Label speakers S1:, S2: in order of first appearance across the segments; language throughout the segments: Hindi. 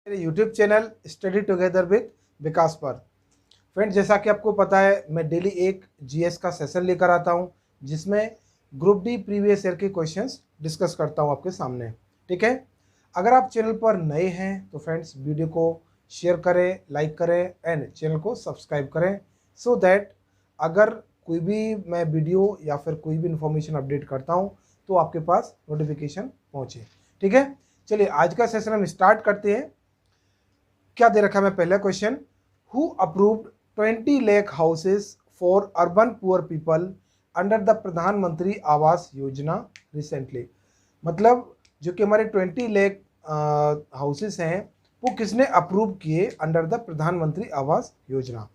S1: मेरे YouTube channel study together with Vikas पर। फ्रेंड, जैसा कि आपको पता है मैं डेली एक जीएस का सेशन लेकर आता हूं जिसमें ग्रुप डी प्रीवियस ईयर के क्वेश्चंस डिस्कस करता हूं आपके सामने। ठीक है, अगर आप चैनल पर नए हैं तो फ्रेंड्स वीडियो को शेयर करें, लाइक करें एंड चैनल को सब्सक्राइब करें सो दैट अगर कोई भी मैं वीडियो या फिर कोई भी इन्फॉर्मेशन अपडेट करता हूं तो आपके पास नोटिफिकेशन पहुंचे। ठीक है, चलिए आज का सेशन हम स्टार्ट करते हैं। क्या दे रखा है मैं पहला question, who approved 20 lakh houses for urban poor people under the प्रधानमंत्री आवास योजना रिसेंटली। मतलब जो कि हमारे 20 लाख हाउसेस हैं वो किसने अप्रूव किए अंडर द प्रधानमंत्री आवास योजना।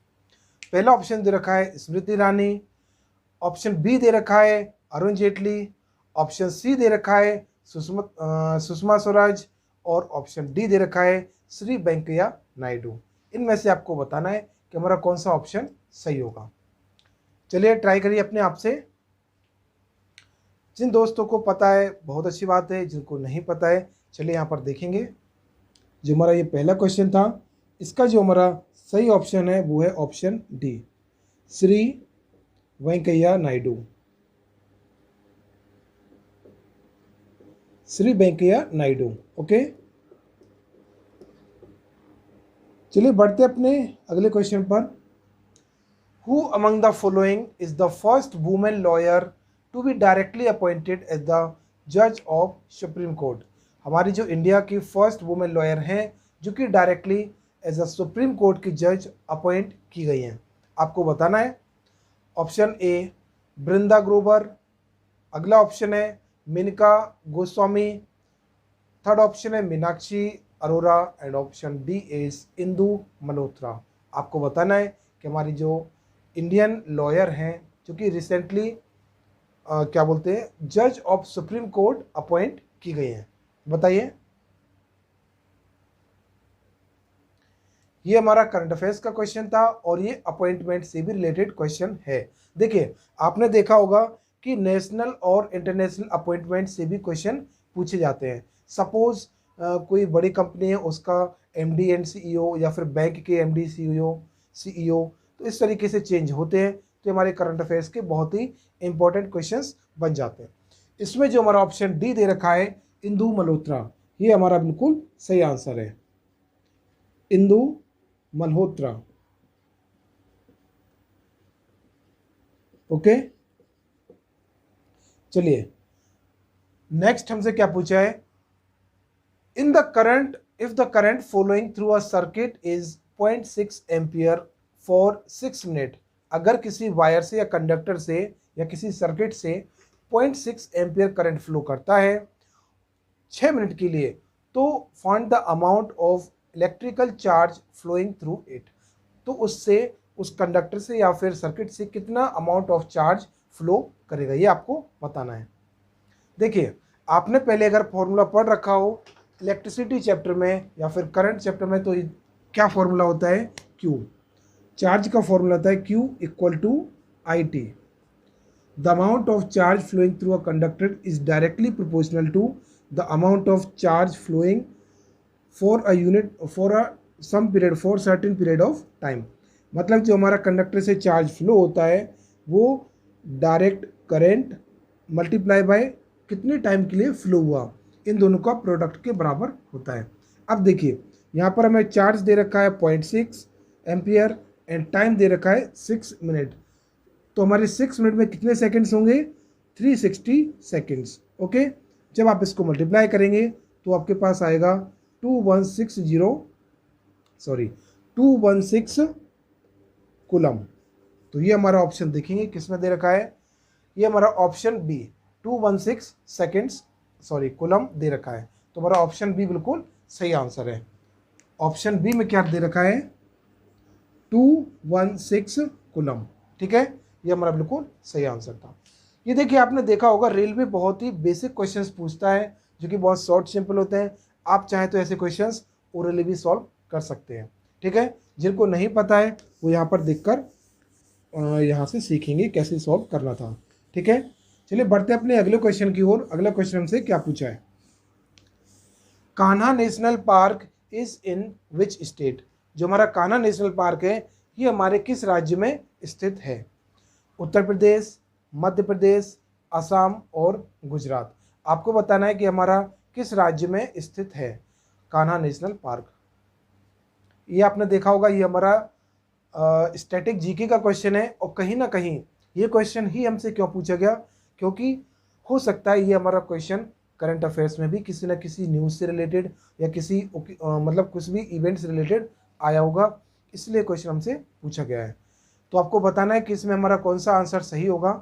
S1: पहला ऑप्शन दे रखा है स्मृति ईरानी, ऑप्शन बी दे रखा है अरुण जेटली, ऑप्शन सी दे रखा है सुषमा स्वराज और ऑप्शन डी दे रखा है श्री वेंकैया नायडू। इनमें से आपको बताना है कि हमारा कौन सा ऑप्शन सही होगा। चलिए ट्राई करिए अपने आप से। जिन दोस्तों को पता है बहुत अच्छी बात है, जिनको नहीं पता है चलिए यहाँ पर देखेंगे। जो हमारा ये पहला क्वेश्चन था इसका जो हमारा सही ऑप्शन है वो है option D, Shri Venkaiah Naidu. Shri Venkaiah Naidu. Okay, चलिए बढ़ते अपने अगले क्वेश्चन पर। Who among the following is the first women lawyer to be directly appointed as the जज ऑफ सुप्रीम कोर्ट। हमारी जो इंडिया की फर्स्ट वुमेन लॉयर हैं जो कि directly as a supreme court की जज अपॉइंट की गई हैं, आपको बताना है। ऑप्शन ए बृंदा ग्रोवर, अगला ऑप्शन है मेनका गोस्वामी, थर्ड ऑप्शन है Meenakshi Arora and option D is Indu Malhotra. आपको बताना है कि हमारी जो इंडियन लॉयर हैं जो कि रिसेंटली क्या बोलते हैं जज ऑफ सुप्रीम कोर्ट अपॉइंट की गई हैं, बताइए। ये हमारा करंट अफेयर्स का क्वेश्चन था और ये अपॉइंटमेंट से भी रिलेटेड क्वेश्चन है। देखिए आपने देखा होगा कि नेशनल और इंटरनेशनल अपॉइंटमेंट से भी क्वेश्चन पूछे जाते हैं। सपोज कोई बड़ी कंपनी है उसका एमडी एंड सीईओ या फिर बैंक के एमडी सीईओ तो इस तरीके से चेंज होते हैं तो हमारे करंट अफेयर्स के बहुत ही इंपॉर्टेंट क्वेश्चंस बन जाते हैं। इसमें जो हमारा ऑप्शन डी दे रखा है इंदु मल्होत्रा, ये हमारा बिल्कुल सही आंसर है, इंदु मल्होत्रा। ओके, चलिए नेक्स्ट हमसे क्या पूछा है। In the current, if the current flowing through a circuit is 0.6 ampere for 6 minute, अगर किसी वायर से या कंडक्टर से या किसी सर्किट से 0.6 एम्पियर करंट फ्लो करता है 6 मिनट के लिए तो find the amount of electrical charge flowing through it. तो उससे उस कंडक्टर से या फिर सर्किट से कितना अमाउंट ऑफ चार्ज फ्लो करेगा, ये आपको बताना है। देखिए आपने पहले अगर फॉर्मूला पढ़ रखा हो इलेक्ट्रिसिटी चैप्टर में या फिर करंट चैप्टर में तो क्या फॉर्मूला होता है, Q। चार्ज का फॉर्मूला होता है Q equal to IT। The amount of charge flowing through a conductor is directly proportional to the amount of charge flowing for a unit for a some period for certain period of time. मतलब जो हमारा कंडक्टर से चार्ज फ्लो होता है वो डायरेक्ट करंट मल्टीप्लाई बाय कितने टाइम के लिए फ्लो हुआ, इन दोनों का प्रोडक्ट के बराबर होता है। अब देखिए यहाँ पर हमें चार्ज दे रखा है 0.6 एम्पियर एंड टाइम दे रखा है 6 मिनट। तो हमारे 6 मिनट में कितने सेकंड्स होंगे, 360 सेकंड्स। ओके, जब आप इसको मल्टीप्लाई करेंगे तो आपके पास आएगा 216 कूलम। तो ये हमारा ऑप्शन देखेंगे किसमें दे रखा है, ये हमारा ऑप्शन बी 216 सेकेंड्स कूलम दे रखा है। तो हमारा ऑप्शन बी बिल्कुल सही आंसर है। ऑप्शन बी में क्या दे रखा है 216 कूलम। ठीक है, ये हमारा बिल्कुल सही आंसर था। ये देखिए आपने देखा होगा रेलवे बहुत ही बेसिक क्वेश्चंस पूछता है जो कि बहुत शॉर्ट सिंपल होते हैं। आप चाहें तो ऐसे क्वेश्चंस ओरली भी सॉल्व कर सकते हैं। ठीक है, जिनको नहीं पता है वो यहाँ पर देखकर यहाँ से सीखेंगे कैसे सॉल्व करना था। ठीक है, चलिए बढ़ते अपने अगले क्वेश्चन की ओर। अगला क्वेश्चन हमसे क्या पूछा है, Kanha national park is in which state, जो हमारा कान्हा नेशनल पार्क है ये हमारे किस राज्य में स्थित है? उत्तर प्रदेश, मध्य प्रदेश, असम और गुजरात। आपको बताना है कि हमारा किस राज्य में स्थित है कान्हा नेशनल पार्क। ये आपने देखा होगा, ये हमारा स्टैटिक जीके का क्वेश्चन है, और कहीं ना कहीं ये क्वेश्चन ही हमसे क्यों पूछा गया, क्योंकि हो सकता है ये हमारा क्वेश्चन करंट अफेयर्स में भी किसी न किसी न्यूज़ से रिलेटेड या किसी मतलब कुछ भी इवेंट से रिलेटेड आया होगा, इसलिए क्वेश्चन हमसे पूछा गया है। तो आपको बताना है कि इसमें हमारा कौन सा आंसर सही होगा,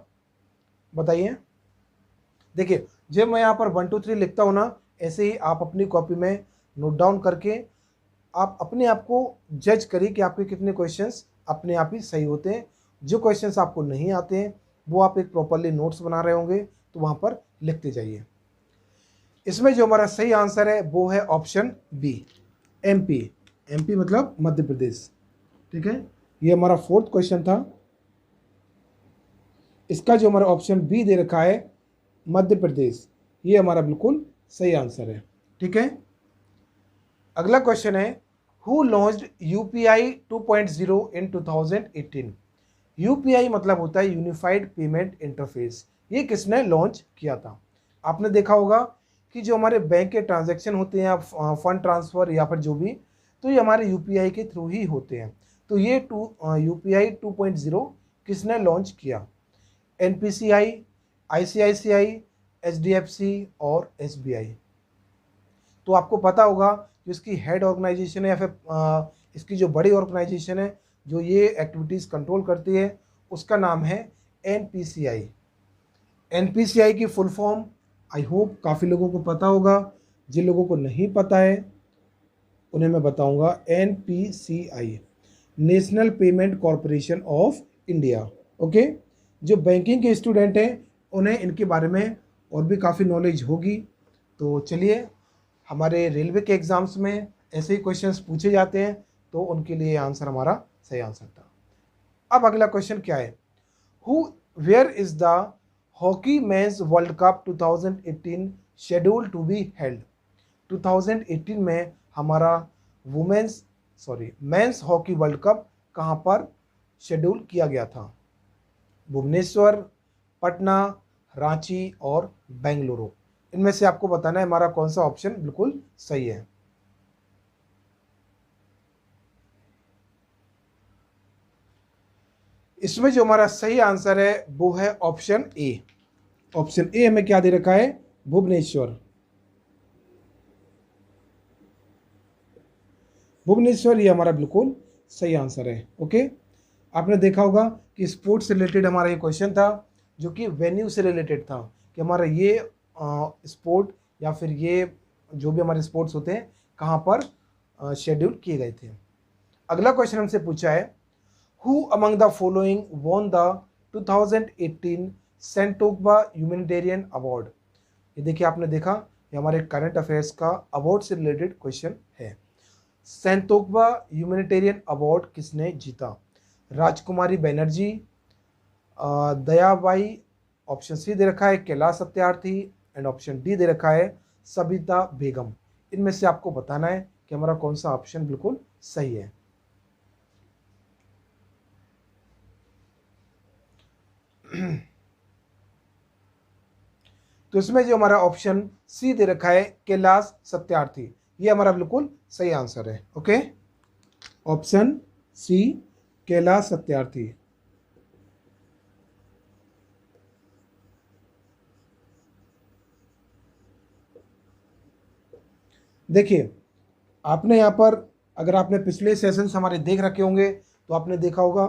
S1: बताइए। देखिए, जब मैं यहाँ पर 1 2 3 लिखता हूँ ना, ऐसे ही आप अपनी कॉपी में नोट डाउन करके आप अपने आप को जज करिए कि आपके कितने क्वेश्चंस अपने आप ही सही होते हैं। जो क्वेश्चंस आपको नहीं आते हैं वो आप एक प्रॉपरली नोट्स बना रहे होंगे तो वहाँ पर लिखते जाइए। इसमें जो हमारा सही आंसर है वो है ऑप्शन बी, एमपी। एमपी मतलब मध्य प्रदेश, ठीक है। ये हमारा 4th क्वेश्चन था। इसका जो हमारा ऑप्शन बी दे रखा है मध्य प्रदेश, ये हमारा बिल्कुल सही आंसर है, ठीक है। अगला क्वेश्चन है, who launched UPI 2.0 in 2018? UPI मतलब होता है यूनिफाइड पेमेंट इंटरफेस। ये किसने लॉन्च किया था? आपने देखा होगा कि जो हमारे बैंक के ट्रांजैक्शन होते हैं, फंड ट्रांसफ़र या फिर जो भी, तो ये हमारे यूपीआई के थ्रू ही होते हैं। तो ये यूपीआई 2.0 किसने लॉन्च किया? एनपीसीआई, आईसीआईसीआई, एचडीएफसी और एसबीआई। तो आपको पता होगा जो इसकी हेड ऑर्गेनाइजेशन है या फिर इसकी जो बड़ी ऑर्गेनाइजेशन है जो ये एक्टिविटीज़ कंट्रोल करती है, उसका नाम है एनपीसीआई। एनपीसीआई की फुल फॉर्म आई होप काफ़ी लोगों को पता होगा, जिन लोगों को नहीं पता है उन्हें मैं बताऊंगा। NPCI, national payment corporation of India. Okay, जो बैंकिंग के स्टूडेंट हैं उन्हें इनके बारे में और भी काफ़ी नॉलेज होगी। तो चलिए, हमारे रेलवे के एग्ज़ाम्स में ऐसे ही क्वेश्चंस पूछे जाते हैं, तो उनके लिए आंसर हमारा सही आंसर था। अब अगला क्वेश्चन क्या है, where is the hockey men's world cup 2018 schedule to be held? 2018 में हमारा मेंस हॉकी वर्ल्ड कप कहाँ पर शेड्यूल किया गया था? भुवनेश्वर, पटना, रांची और बेंगलुरु। इनमें से आपको बताना है हमारा कौन सा ऑप्शन बिल्कुल सही है। इसमें जो हमारा सही आंसर है वो है ऑप्शन ए। ऑप्शन ए हमें क्या दे रखा है? भुवनेश्वर। भुवनेश्वर ये हमारा बिल्कुल सही आंसर है। ओके, आपने देखा होगा कि स्पोर्ट्स से रिलेटेड हमारा ये क्वेश्चन था, जो कि वेन्यू से रिलेटेड था, कि हमारा ये स्पोर्ट या फिर ये जो भी हमारे स्पोर्ट्स होते हैं कहाँ पर शेड्यूल किए गए थे। अगला क्वेश्चन हमसे पूछा है, who among the following won the 2018 Santokba humanitarian award? ये देखिए, आपने देखा ये हमारे करंट अफेयर्स का अवार्ड से रिलेटेड क्वेश्चन है। सेंतोक्वा ह्यूमैनिटेरियन अवार्ड किसने जीता? राजकुमारी बनर्जी, दयाबाई, ऑप्शन सी दे रखा है Kailash Satyarthi, and option D दे रखा है सबिता बेगम। इनमें से आपको बताना है कि हमारा कौन सा ऑप्शन बिल्कुल सही है। तो इसमें जो हमारा ऑप्शन सी दे रखा है कैलाश सत्यार्थी, ये हमारा बिल्कुल सही आंसर है। Okay, option C Kailash Satyarthi. देखिए, आपने यहाँ पर अगर आपने पिछले सेशंस हमारे देख रखे होंगे तो आपने देखा होगा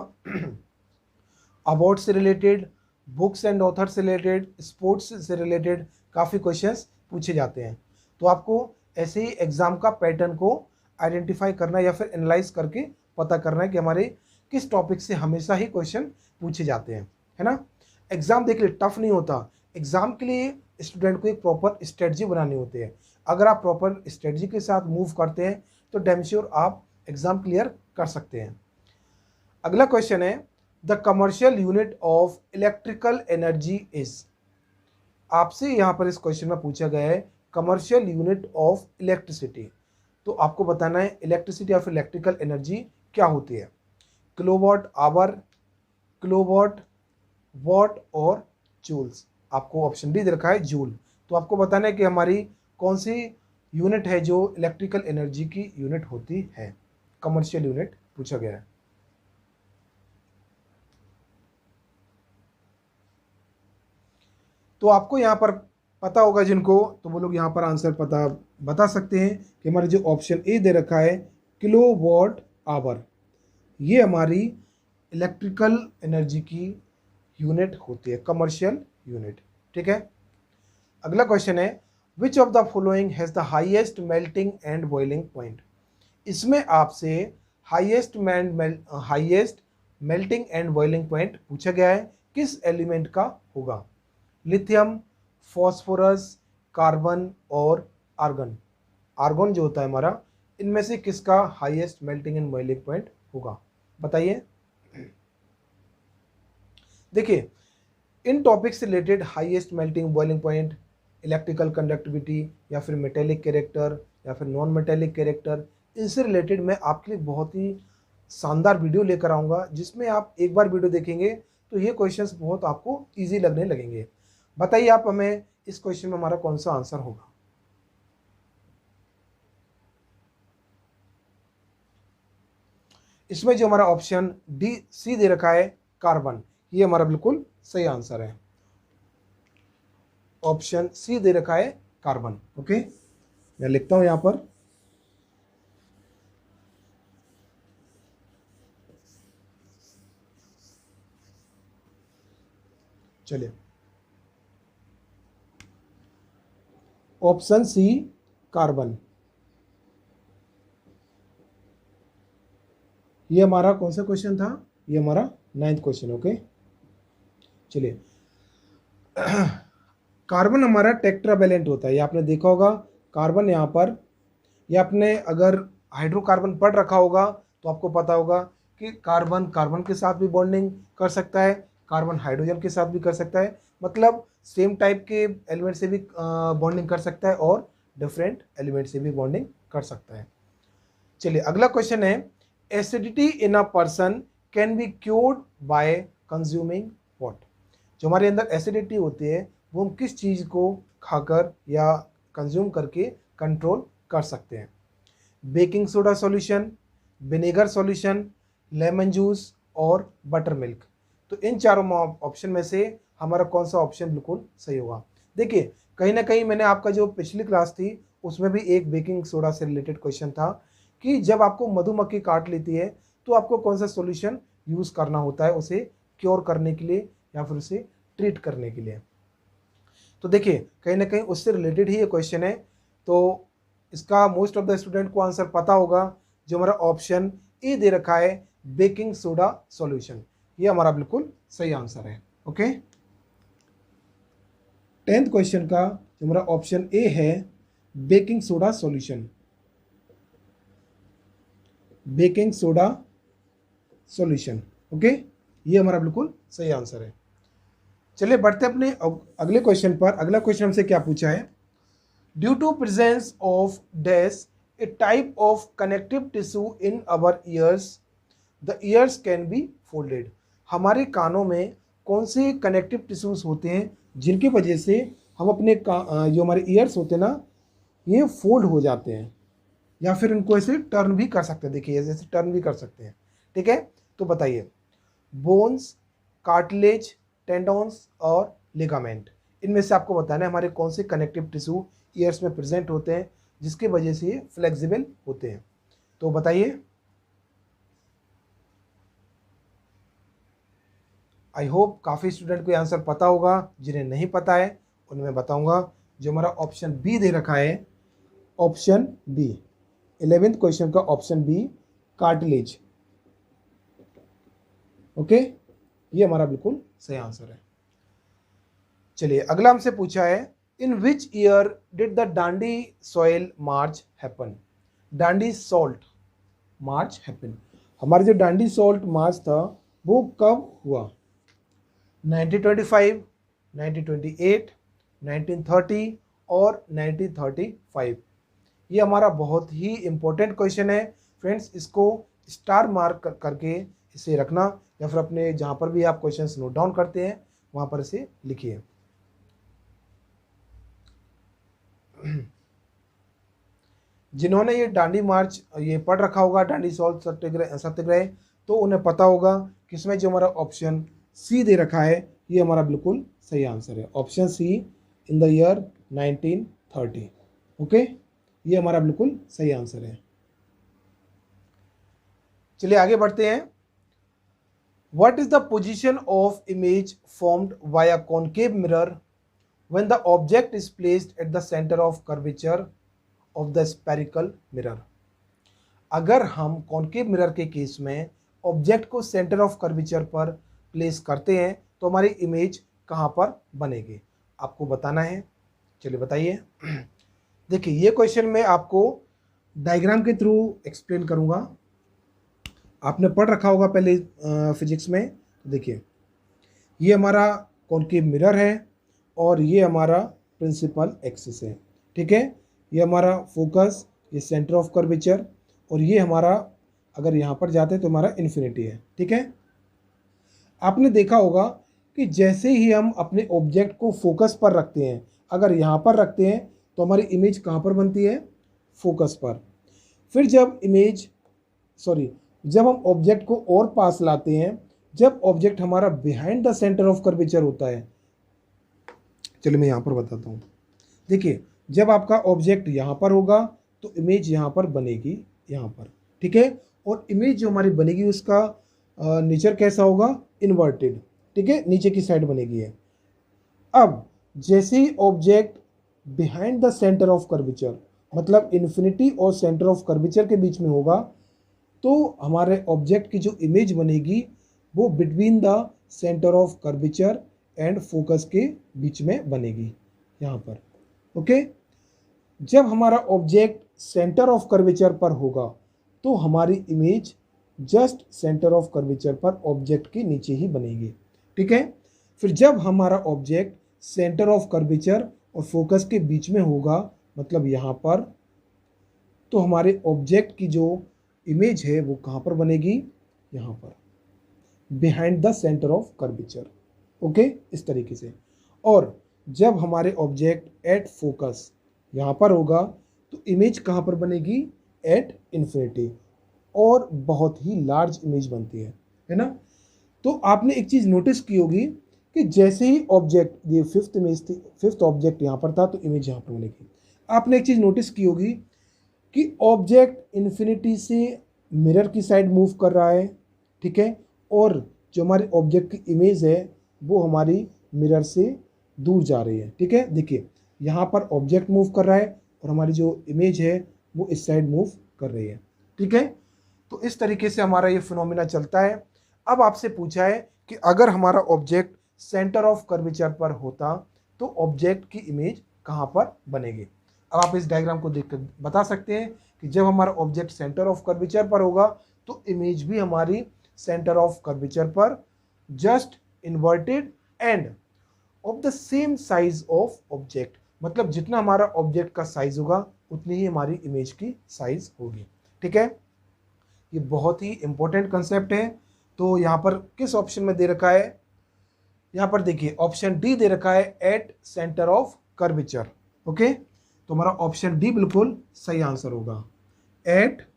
S1: अवार्ड से रिलेटेड, बुक्स एंड ऑथर से रिलेटेड, स्पोर्ट्स से रिलेटेड काफ़ी क्वेश्चंस पूछे जाते हैं। तो आपको ऐसे ही एग्ज़ाम का पैटर्न को आइडेंटिफाई करना या फिर एनालाइज करके पता करना है कि हमारे किस टॉपिक से हमेशा ही क्वेश्चन पूछे जाते हैं, है ना। एग्ज़ाम देख लिए टफ नहीं होता, एग्ज़ाम के लिए स्टूडेंट को एक प्रॉपर स्ट्रेटजी बनानी होती है। अगर आप प्रॉपर स्ट्रेटजी के साथ मूव करते हैं तो डैम श्योर आप एग्ज़ाम क्लियर कर सकते हैं। अगला क्वेश्चन है, the commercial unit of electrical energy is? आपसे यहाँ पर इस क्वेश्चन में पूछा गया है कमर्शियल यूनिट ऑफ इलेक्ट्रिसिटी। तो आपको बताना है इलेक्ट्रिसिटी या फिर इलेक्ट्रिकल एनर्जी क्या होती है, किलोवाट आवर, किलोवाट, वॉट और जूल्स। आपको ऑप्शन डी दे रखा है जूल। तो आपको बताना है कि हमारी कौन सी यूनिट है जो इलेक्ट्रिकल एनर्जी की यूनिट होती है, कमर्शियल यूनिट पूछा गया है। तो आपको यहाँ पर पता होगा जिनको, तो वो लोग यहाँ पर आंसर बता सकते हैं कि हमारे जो ऑप्शन ए दे रखा है किलोवाट आवर, ये हमारी इलेक्ट्रिकल एनर्जी की यूनिट होती है, कमर्शियल यूनिट। ठीक है, अगला क्वेश्चन है which of the following has the highest melting and boiling point. इसमें आपसे highest melting and boiling point पूछा गया है, किस एलिमेंट का होगा, लिथियम, फॉस्फोरस, कार्बन और आर्गन। आर्गन जो होता है हमारा, इनमें से किसका highest melting and boiling point होगा, बताइए। देखिए, इन टॉपिक से related highest melting boiling point, electrical conductivity या फिर मेटेलिक कैरेक्टर या फिर नॉन मेटेलिक कैरेक्टर, इनसे रिलेटेड मैं आपके लिए बहुत ही शानदार वीडियो लेकर आऊँगा, जिसमें आप एक बार वीडियो देखेंगे तो ये क्वेश्चंस बहुत आपको इजी लगने लगेंगे। बताइए आप हमें इस क्वेश्चन में हमारा कौन सा आंसर होगा। इसमें जो हमारा ऑप्शन डी सी दे रखा है कार्बन, ये हमारा बिल्कुल सही आंसर है। ऑप्शन सी दे रखा है कार्बन। ओके, मैं लिखता हूं यहां पर। चलिए, ऑप्शन सी कार्बन, ये हमारा कौन सा क्वेश्चन था, ये हमारा 9th क्वेश्चन। ओके, चलिए, कार्बन हमारा टेट्रावैलेंट होता है, ये आपने देखा होगा। कार्बन यहाँ पर, ये आपने अगर हाइड्रोकार्बन पढ़ रखा होगा तो आपको पता होगा कि कार्बन कार्बन के साथ भी बॉन्डिंग कर सकता है, कार्बन हाइड्रोजन के साथ भी कर सकता है, मतलब सेम टाइप के एलिमेंट से भी बॉन्डिंग कर सकता है और डिफरेंट एलिमेंट से भी बॉन्डिंग कर सकता है। चलिए, अगला क्वेश्चन है acidity in a person can be cured by consuming what. जो हमारे अंदर एसिडिटी होती है वो हम किस चीज़ को खाकर या कंज्यूम करके कंट्रोल कर सकते हैं, baking soda solution, vinegar solution, lemon juice और बटर मिल्क। तो इन चारों ऑप्शन में से हमारा कौन सा ऑप्शन बिल्कुल सही होगा। देखिए, कहीं ना कहीं मैंने आपका जो पिछली क्लास थी उसमें भी एक बेकिंग सोडा से रिलेटेड क्वेश्चन था कि जब आपको मधुमक्खी काट लेती है तो आपको कौन सा सॉल्यूशन यूज़ करना होता है उसे क्योर करने के लिए या फिर उसे ट्रीट करने के लिए। तो देखिए, कहीं ना कहीं उससे रिलेटेड ही ये क्वेश्चन है, तो इसका मोस्ट ऑफ द स्टूडेंट को आंसर पता होगा। जो हमारा ऑप्शन ए दे रखा है बेकिंग सोडा सॉल्यूशन, ये हमारा बिल्कुल सही आंसर है। ओके, 10th क्वेश्चन का जो हमारा ऑप्शन ए है baking soda solution, baking soda solution. Okay, ये हमारा बिल्कुल सही आंसर है। चलिए, बढ़ते अपने अगले क्वेश्चन पर। अगला क्वेश्चन हमसे क्या पूछा है, due to presence of dash a type of connective tissue in our ears the ears can be folded. हमारे कानों में कौन से कनेक्टिव टिश्यूज होते हैं जिनकी वजह से हम अपने जो हमारे ईयर्स होते हैं ना, ये फोल्ड हो जाते हैं या फिर इनको ऐसे टर्न भी कर सकते हैं। देखिए, ऐसे टर्न भी कर सकते हैं। ठीक है, तो बताइए, बोन्स, कार्टिलेज, टेंडोन्स और लिगामेंट, इनमें से आपको बताना है हमारे कौन से कनेक्टिव टिश्यू ईयर्स में प्रेजेंट होते हैं जिसकी वजह से ये फ्लेक्सिबल होते हैं। तो बताइए। आई होप काफ़ी स्टूडेंट को आंसर पता होगा, जिन्हें नहीं पता है उन्हें मैं बताऊंगा। जो हमारा ऑप्शन बी दे रखा है, ऑप्शन बी 11th क्वेश्चन का ऑप्शन बी कार्टिलेज। ओके, ये हमारा बिल्कुल सही आंसर है। चलिए, अगला हमसे पूछा है in which year did the Dandi salt march happen. Dandi salt march happen, हमारा जो डांडी सॉल्ट मार्च था वो कब हुआ, 1925, 1928, 1930 और 1935। ये हमारा बहुत ही इंपॉर्टेंट क्वेश्चन है फ्रेंड्स, इसको स्टार मार्क करके इसे रखना, या फिर अपने जहाँ पर भी आप क्वेश्चंस नोट डाउन करते हैं वहाँ पर इसे लिखिए। जिन्होंने ये दांडी मार्च ये पढ़ रखा होगा, दांडी सॉल्ट सत्याग्रह, तो उन्हें पता होगा कि इसमें जो हमारा ऑप्शन सी दे रखा है ये हमारा बिल्कुल सही आंसर है, option C in the year 1930। Okay, ये हमारा बिल्कुल सही आंसर है। चलिए आगे बढ़ते हैं। What is the position of image formed by a concave mirror when the object is placed at the centre of curvature of the spherical mirror. अगर हम कॉनकेव मिरर के केस में ऑब्जेक्ट को सेंटर ऑफ कर्वेचर पर प्लेस करते हैं तो हमारी इमेज कहाँ पर बनेगी, आपको बताना है। चलिए बताइए। देखिए ये क्वेश्चन मैं आपको डायग्राम के थ्रू एक्सप्लेन करूँगा। आपने पढ़ रखा होगा पहले फिजिक्स में। देखिए ये हमारा कॉनकेव मिरर है और ये हमारा प्रिंसिपल एक्सिस है, ठीक है। ये हमारा फोकस, ये सेंटर ऑफ कर्वेचर, और ये हमारा अगर यहाँ पर जाते हैं तो हमारा इन्फिनिटी है, ठीक है। आपने देखा होगा कि जैसे ही हम अपने ऑब्जेक्ट को फोकस पर रखते हैं, अगर यहाँ पर रखते हैं तो हमारी इमेज कहाँ पर बनती है, फोकस पर। फिर जब हम ऑब्जेक्ट को और पास लाते हैं, जब ऑब्जेक्ट हमारा behind the centre of curvature होता है, चलिए मैं यहाँ पर बताता हूँ। देखिए जब आपका ऑब्जेक्ट यहाँ पर होगा तो इमेज यहाँ पर बनेगी, यहाँ पर, ठीक है। और इमेज जो हमारी बनेगी उसका नेचर कैसा होगा, इन्वर्टेड, ठीक है, नीचे की साइड बनेगी है। अब जैसे ही object behind the centre of curvature, मतलब इन्फिनिटी और सेंटर ऑफ कर्वेचर के बीच में होगा, तो हमारे ऑब्जेक्ट की जो इमेज बनेगी वो between the centre of curvature and focus के बीच में बनेगी, यहाँ पर। ओके, जब हमारा ऑब्जेक्ट सेंटर ऑफ कर्वेचर पर होगा तो हमारी image just centre of curvature पर ऑब्जेक्ट के नीचे ही बनेगी, ठीक है। फिर जब हमारा ऑब्जेक्ट सेंटर ऑफ कर्वेचर और फोकस के बीच में होगा, मतलब यहाँ पर, तो हमारे ऑब्जेक्ट की जो इमेज है वो कहाँ पर बनेगी, यहाँ पर, behind the centre of curvature. Okay, इस तरीके से। और जब हमारे ऑब्जेक्ट एट फोकस यहाँ पर होगा तो इमेज कहाँ पर बनेगी, एट इन्फिनिटी, और बहुत ही लार्ज इमेज बनती है ना। तो आपने एक चीज़ नोटिस की होगी कि जैसे ही ऑब्जेक्ट, ये फिफ्थ इमेज थी, फिफ्थ ऑब्जेक्ट यहाँ पर था तो इमेज यहाँ पर बनेगी। आपने एक चीज़ नोटिस की होगी कि ऑब्जेक्ट इन्फिनिटी से मिरर की साइड मूव कर रहा है, ठीक है, और जो हमारे ऑब्जेक्ट की इमेज है वो हमारी मिरर से दूर जा रही है, ठीक है। देखिए यहाँ पर ऑब्जेक्ट मूव कर रहा है और हमारी जो इमेज है वो इस साइड मूव कर रही है, ठीक है। तो इस तरीके से हमारा ये फिनोमिना चलता है। अब आपसे पूछा है कि अगर हमारा ऑब्जेक्ट सेंटर ऑफ कर्वेचर पर होता तो ऑब्जेक्ट की इमेज कहाँ पर बनेगी। अब आप इस डायग्राम को देखकर बता सकते हैं कि जब हमारा ऑब्जेक्ट सेंटर ऑफ कर्वेचर पर होगा तो इमेज भी हमारी सेंटर ऑफ कर्वेचर पर, just inverted end of the same size of object, मतलब जितना हमारा ऑब्जेक्ट का साइज होगा उतनी ही हमारी इमेज की साइज होगी, ठीक है। ये बहुत ही इंपॉर्टेंट कंसेप्ट है। तो यहाँ पर किस ऑप्शन में दे रखा है, यहाँ पर देखिए ऑप्शन डी दे रखा है, at centre of curvature. Okay, तो हमारा ऑप्शन डी बिल्कुल सही आंसर होगा, at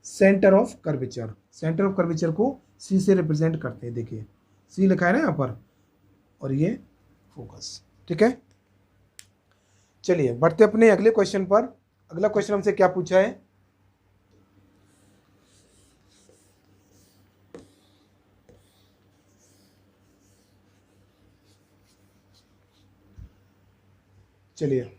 S1: centre of curvature. Centre of curvature को सी से रिप्रेजेंट करते हैं, देखिए सी लिखा है ना यहाँ पर, और ये फोकस, ठीक है। चलिए बढ़ते अपने अगले क्वेश्चन पर। अगला क्वेश्चन हमसे क्या पूछा है, चलिए,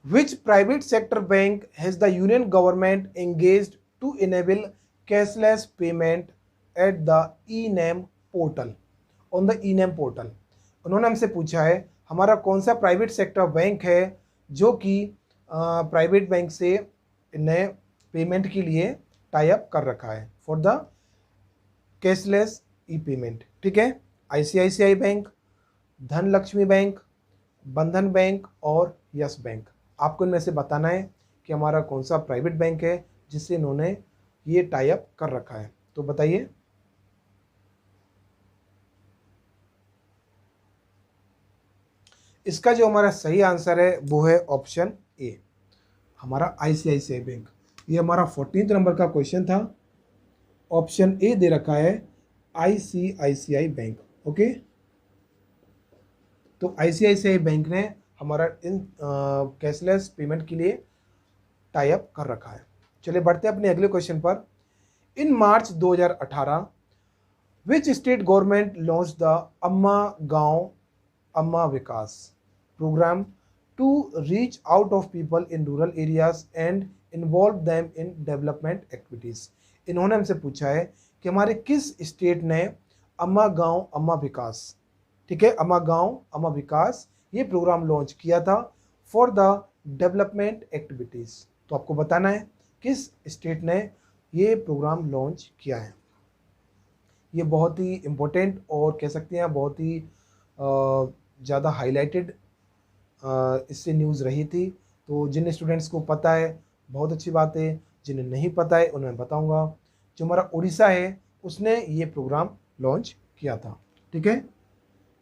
S1: which private sector bank has the union government engaged to enable cashless payment at the e-name portal, on the e-name portal। उन्होंने हमसे पूछा है हमारा कौन सा प्राइवेट सेक्टर बैंक है जो कि प्राइवेट बैंक से नए पेमेंट के लिए टाई अप कर रखा है for the cashless E payment, ठीक है। आईसीआईसीआई बैंक, धनलक्ष्मी बैंक, बंधन बैंक और यस बैंक। आपको इनमें से बताना है कि हमारा कौन सा प्राइवेट बैंक है जिससे इन्होंने ये टाई अप कर रखा है। तो बताइए। इसका जो हमारा सही आंसर है वो है ऑप्शन ए, हमारा आईसीआईसीआई बैंक। ये हमारा 14 नंबर का क्वेश्चन था। ऑप्शन ए दे रखा है आईसीआईसीआई बैंक। ओके, तो आईसीआईसीआई बैंक ने हमारा इन कैशलेस पेमेंट के लिए टाई अप कर रखा है। चलिए बढ़ते हैं अपने अगले क्वेश्चन पर। In March 2018 which state government launch the Amma Gaon Amma Vikas programme to reach out of people in rural areas and involve them in development activities. इन्होंने हमसे पूछा है कि हमारे किस स्टेट ने अम्मा गांव अम्मा विकास, ठीक है, अम्मा गांव अम्मा विकास ये प्रोग्राम लॉन्च किया था फॉर द डेवलपमेंट एक्टिविटीज। तो आपको बताना है किस स्टेट ने ये प्रोग्राम लॉन्च किया है। ये बहुत ही इम्पोर्टेंट और कह सकते हैं बहुत ही ज़्यादा हाईलाइटेड इससे न्यूज़ रही थी। तो जिन स्टूडेंट्स को पता है बहुत अच्छी बात है, जिन्हें नहीं पता है उन्हें बताऊंगा। जो हमारा उड़ीसा है उसने ये प्रोग्राम लॉन्च किया था, ठीक है,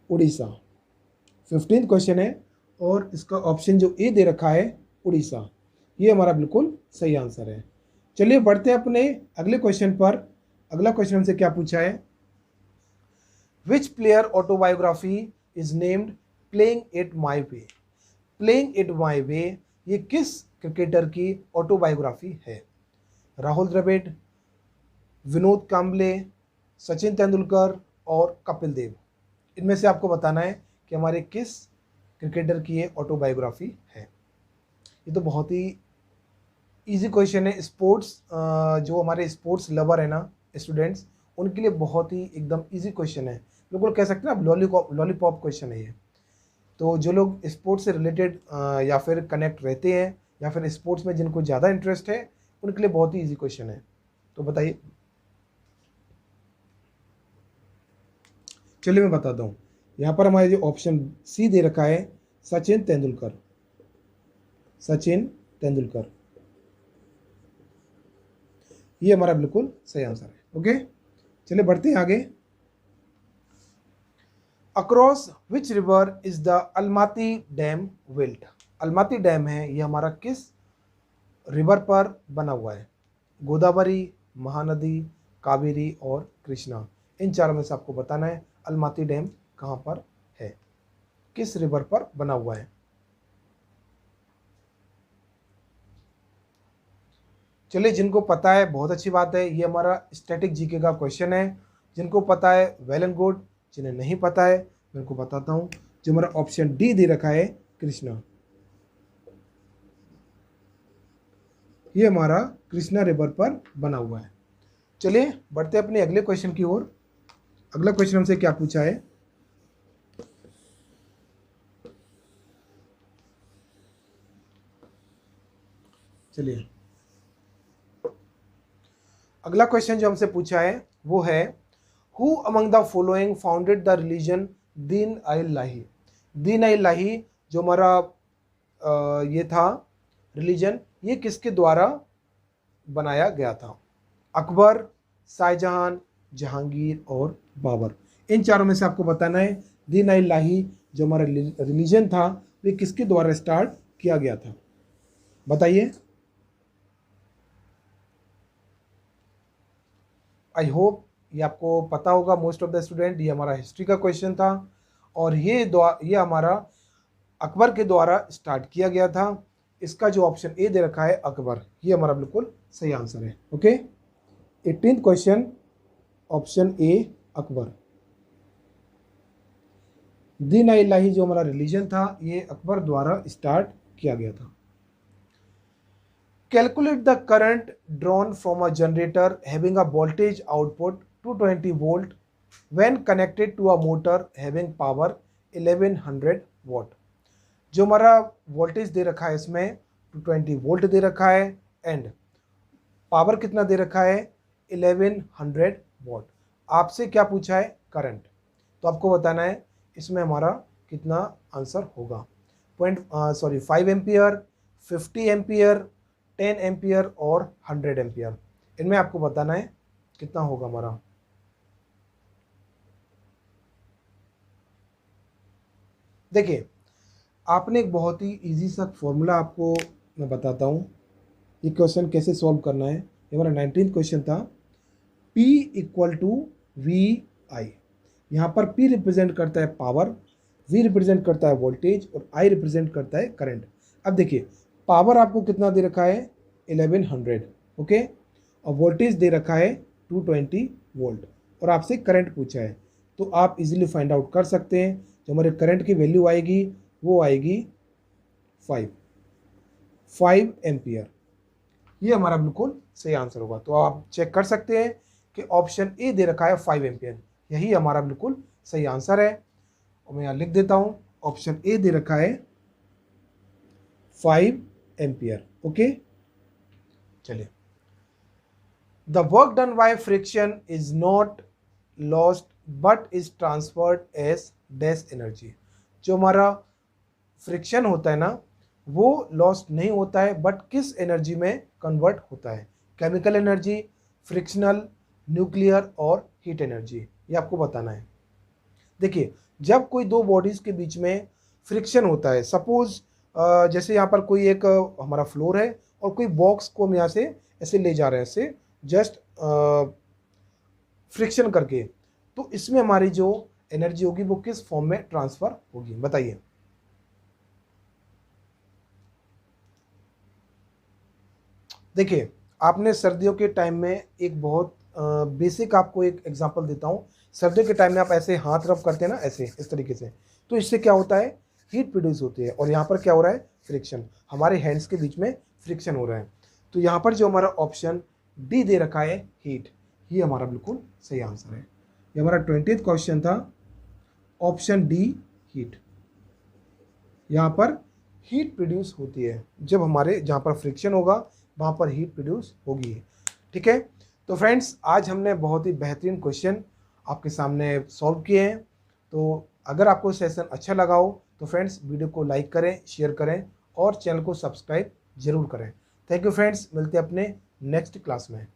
S1: उड़ीसा। 15 क्वेश्चन है और इसका ऑप्शन जो ए दे रखा है उड़ीसा, ये हमारा बिल्कुल सही आंसर है। चलिए बढ़ते हैं अपने अगले क्वेश्चन पर। अगला क्वेश्चन हमसे क्या पूछा है, which player autobiography is named playing it my way. Playing it my way ये किस क्रिकेटर की ऑटोबायोग्राफी है। राहुल द्रविड़, विनोद कांबले, सचिन तेंदुलकर और कपिल देव। इनमें से आपको बताना है कि हमारे किस क्रिकेटर की ये ऑटोबायोग्राफी है। ये तो बहुत ही इजी क्वेश्चन है। स्पोर्ट्स जो हमारे स्पोर्ट्स लवर है ना स्टूडेंट्स, उनके लिए बहुत ही एकदम इजी क्वेश्चन है, बिल्कुल कह सकते हैं आप लॉलीपॉप क्वेश्चन है ये। तो जो लोग स्पोर्ट्स से रिलेटेड या फिर कनेक्ट रहते हैं या फिर स्पोर्ट्स में जिनको ज़्यादा इंटरेस्ट है उनके लिए बहुत ही इजी क्वेश्चन है। तो बताइए। चलिए मैं बताता हूँ। यहाँ पर हमारे जो ऑप्शन सी दे रखा है सचिन तेंदुलकर, सचिन तेंदुलकर, ये हमारा बिल्कुल सही आंसर है। ओके, चलिए बढ़ते हैं आगे। Across which river is the Almaty dam built. Almaty dam है ये हमारा किस रिवर पर बना हुआ है। गोदावरी, महानदी, कावेरी और कृष्णा, इन चारों में से आपको बताना है अलमाती डैम कहाँ पर है, किस रिवर पर बना हुआ है। चलिए जिनको पता है बहुत अच्छी बात है, ये हमारा स्टैटिक जीके का क्वेश्चन है। जिनको पता है वेल एंड गुड, जिन्हें नहीं पता है मैं उनको बताता हूँ। जो हमारा ऑप्शन डी दे रखा है कृष्णा, ये हमारा कृष्णा रिवर पर बना हुआ है। चलिए बढ़ते हैं अपने अगले क्वेश्चन की ओर। अगला क्वेश्चन हमसे क्या पूछा है, चलिए अगला क्वेश्चन जो हमसे पूछा है वो है who among the following founded the religion दीन आई लाही। दीन आई लाही जो हमारा ये था रिलीजन, ये किसके द्वारा बनाया गया था। अकबर, शाहजहां, जहांगीर और बाबर, इन चारों में से आपको बताना है दीन आई लाही जो हमारा रिलीजन था वे किसके द्वारा स्टार्ट किया गया था। बताइए। आई होप ये आपको पता होगा मोस्ट ऑफ द स्टूडेंट। ये हमारा हिस्ट्री का क्वेश्चन था और ये हमारा अकबर के द्वारा स्टार्ट किया गया था। इसका जो ऑप्शन ए दे रखा है अकबर, ये हमारा बिल्कुल सही आंसर है। Okay, 18th question, option A Akbar. दीन इलाही जो हमारा रिलीजन था ये अकबर द्वारा स्टार्ट किया गया था। Calculate the current drawn from a generator having a voltage output 220 volt when connected to a motor having power 1100 watt। जो हमारा वोल्टेज दे रखा है इसमें 220 वोल्ट दे रखा है एंड पावर कितना दे रखा है 1100 वॉट। आपसे क्या पूछा है करंट, तो आपको बताना है इसमें हमारा कितना आंसर होगा। 5 एम्पियर, 50 एम्पियर, 10 एम्पियर और 100 एम्पियर। इनमें आपको बताना है कितना होगा हमारा। देखिए, आपने एक बहुत ही इजी सा फॉर्मूला आपको मैं बताता हूँ, ये क्वेश्चन कैसे सॉल्व करना है। ये हमारा 19th क्वेश्चन था। P इक्वल टू वी आई। यहाँ पर P रिप्रेजेंट करता है पावर, V रिप्रेजेंट करता है वोल्टेज और I रिप्रेजेंट करता है करंट। अब देखिए, पावर आपको कितना दे रखा है 1100, ओके, और वोल्टेज दे रखा है 220 वोल्ट, और आपसे करंट पूछा है। तो आप इजीली फाइंड आउट कर सकते हैं। जो हमारे करंट की वैल्यू आएगी वो आएगी 5 एम्पियर। ये हमारा बिल्कुल सही आंसर होगा। तो आप चेक कर सकते हैं कि ऑप्शन ए दे रखा है 5 एम्पियर, यही हमारा बिल्कुल सही आंसर है। और मैं यहाँ लिख देता हूँ, ऑप्शन ए दे रखा है 5 एम्पियर, ओके। चलिए, the work done by friction is not lost but is transferred as dash energy. जो हमारा फ्रिक्शन होता है ना, वो लॉस्ट नहीं होता है, बट किस एनर्जी में कन्वर्ट होता है। केमिकल एनर्जी, फ्रिक्शनल, न्यूक्लियर और हीट एनर्जी, ये आपको बताना है। देखिए, जब कोई दो बॉडीज़ के बीच में फ्रिक्शन होता है, सपोज जैसे यहाँ पर कोई एक हमारा फ्लोर है और कोई बॉक्स को हम यहाँ से ऐसे ले जा रहे हैं, ऐसे जस्ट फ्रिक्शन करके, तो इसमें हमारी जो एनर्जी होगी वो किस फॉर्म में ट्रांसफर होगी, बताइए। देखिए, आपने सर्दियों के टाइम में एक बहुत बेसिक आपको एक एग्जांपल देता हूँ। सर्दियों के टाइम में आप ऐसे हाथ रब करते हैं ना, ऐसे इस तरीके से, तो इससे क्या होता है, हीट प्रोड्यूस होती है। और यहाँ पर क्या हो रहा है, फ्रिक्शन, हमारे हैंड्स के बीच में फ्रिक्शन हो रहा है। तो यहाँ पर जो हमारा ऑप्शन डी दे रखा है हीट, ये हमारा बिल्कुल सही आंसर है। ये हमारा 20th क्वेश्चन था, ऑप्शन डी हीट। यहाँ पर हीट प्रोड्यूस होती है, जब हमारे जहाँ पर फ्रिक्शन होगा वहाँ पर हीट प्रोड्यूस होगी, ठीक है। तो फ्रेंड्स, आज हमने बहुत ही बेहतरीन क्वेश्चन आपके सामने सॉल्व किए हैं। तो अगर आपको सेशन अच्छा लगा हो तो फ्रेंड्स वीडियो को लाइक करें, शेयर करें और चैनल को सब्सक्राइब जरूर करें। थैंक यू फ्रेंड्स, मिलते हैं अपने नेक्स्ट क्लास में।